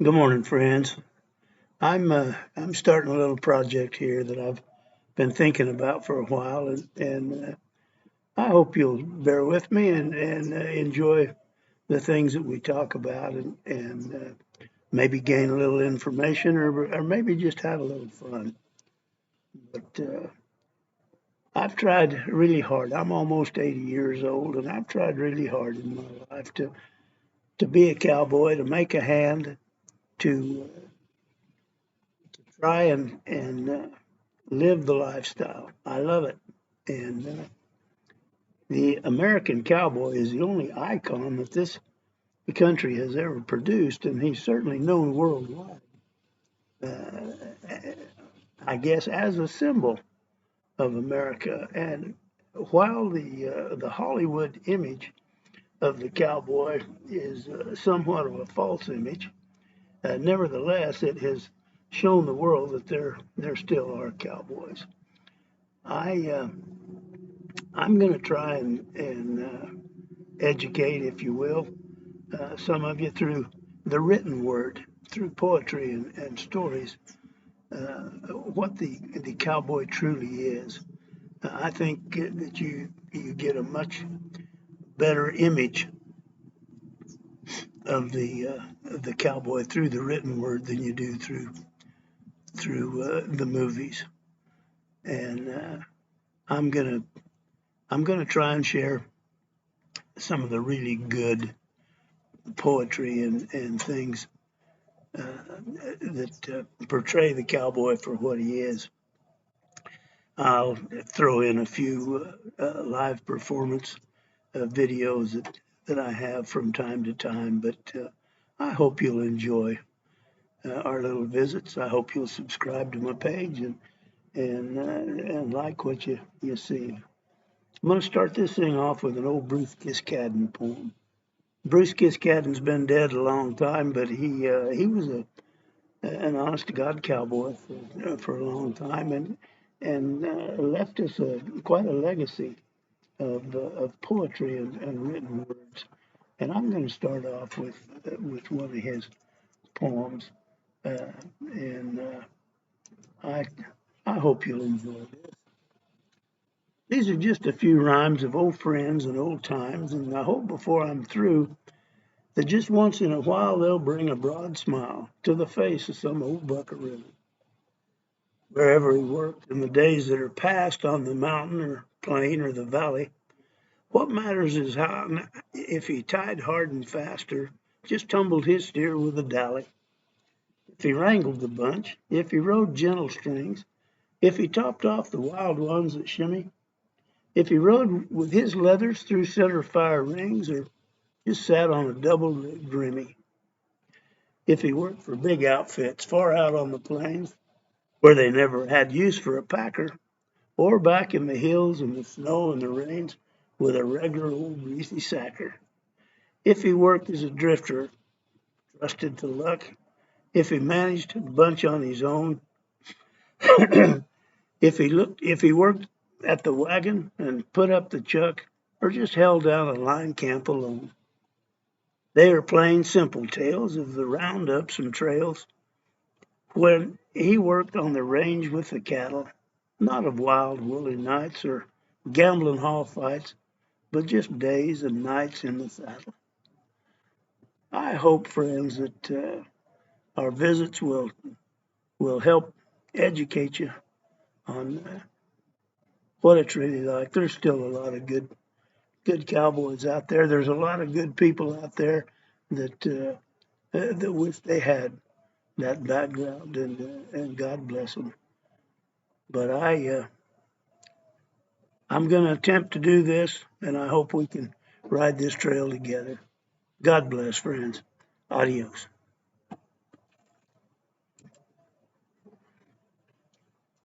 Good morning, friends. I'm starting a little project here that I've been thinking about for a while, and I hope you'll bear with me and enjoy the things that we talk about, and maybe gain a little information, or maybe just have a little fun. But I've tried really hard. I'm almost 80 years old, and I've tried really hard in my life to be a cowboy, to make a hand, to try and live the lifestyle. I love it. And the American Cowboy is the only icon that this country has ever produced, and he's certainly known worldwide, I guess, as a symbol of America. And while the Hollywood image of the cowboy is somewhat of a false image, nevertheless, it has shown the world that there still are cowboys. I I'm going to try and educate, if you will, some of you through the written word, through poetry and stories, what the cowboy truly is. I think that you get a much better image of the cowboy through the written word than you do through the movies. And I'm gonna try and share some of the really good poetry and things that portray the cowboy for what he is. I'll throw in a few live performance videos that I have from time to time, but I hope you'll enjoy our little visits. I hope you'll subscribe to my page and like what you see. I'm going to start this thing off with an old Bruce Kiskadden poem. Bruce Kiskadden's been dead a long time, but he was an honest to God cowboy for a long time, and left us quite a legacy of poetry and written words. And I'm going to start off with one of his poems, and I I hope you'll enjoy this. These are just a few rhymes of old friends and old times, and I hope before I'm through that just once in a while they'll bring a broad smile to the face of some old buckaroo. Wherever he worked in the days that are past on the mountain or plain or the valley, what matters is how, if he tied hard and fast or just tumbled his steer with a dally, if he wrangled the bunch, if he rode gentle strings, if he topped off the wild ones that shimmy, if he rode with his leathers through center fire rings or just sat on a double rigged Remy, if he worked for big outfits far out on the plains where they never had use for a packer, or back in the hills and the snow and the rains with a regular old greasy sacker. If he worked as a drifter, trusted to luck, if he managed to bunch on his own, if he worked at the wagon and put up the chuck, or just held down a line camp alone. They are plain, simple tales of the roundups and trails when he worked on the range with the cattle, not of wild, woolly nights or gambling hall fights, but just days and nights in the saddle. I hope, friends, that our visits will help educate you on what it's really like. There's still a lot of good cowboys out there. There's a lot of good people out there that that wish they had that background, and God bless them. But I'm going to attempt to do this, and I hope we can ride this trail together. God bless, friends. Adios.